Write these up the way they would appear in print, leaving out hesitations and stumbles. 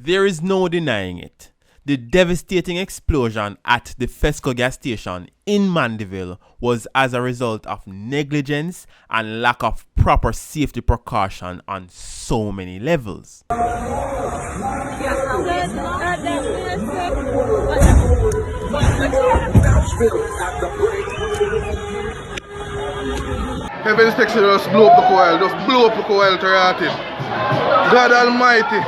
There is no denying it. The devastating explosion at the Fesco gas station in Mandeville was as a result of negligence and lack of proper safety precaution on so many levels. Heavy inspection just blow up the coil, to rot it. God Almighty,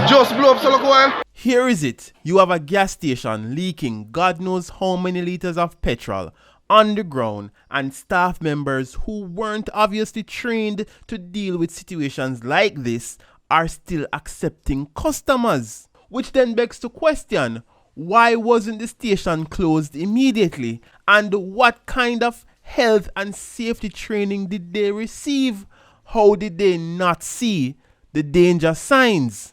just blow up the coil. Here is it. You have a gas station leaking God knows how many liters of petrol on the ground, and staff members who weren't obviously trained to deal with situations like this are still accepting customers. Which then begs to question, why wasn't the station closed immediately? And what kind of health and safety training did they receive? How did they not see the danger signs?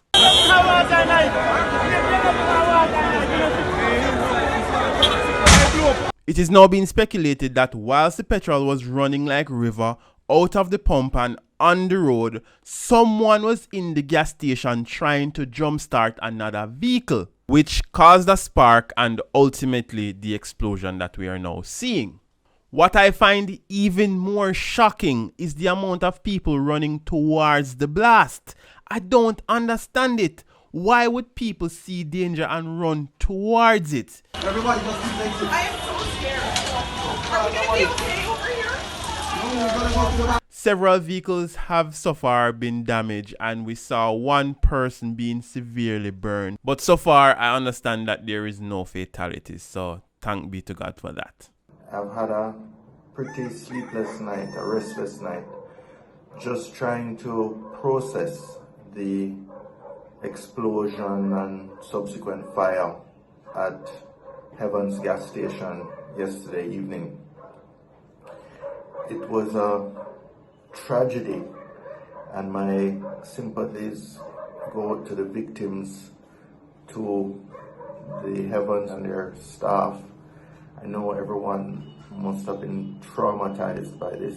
It is now being speculated that whilst the petrol was running like river out of the pump and on the road, someone was in the gas station trying to jumpstart another vehicle, which caused a spark and ultimately the explosion that we are now seeing. What I find even more shocking is the amount of people running towards the blast. I don't understand it. Why would people see danger and run towards it? Everybody just keep exit. I am so scared. Are we going to be okay over here? No, we're going to go to the... Several vehicles have so far been damaged, and we saw one person being severely burned. But so far, I understand that there is no fatalities, so thank be to God for that. I've had a pretty sleepless night, a restless night, just trying to process the explosion and subsequent fire at Heaven's gas station yesterday evening. It was a tragedy, and my sympathies go to the victims, to the Heavens and their staff. I know everyone must have been traumatized by this.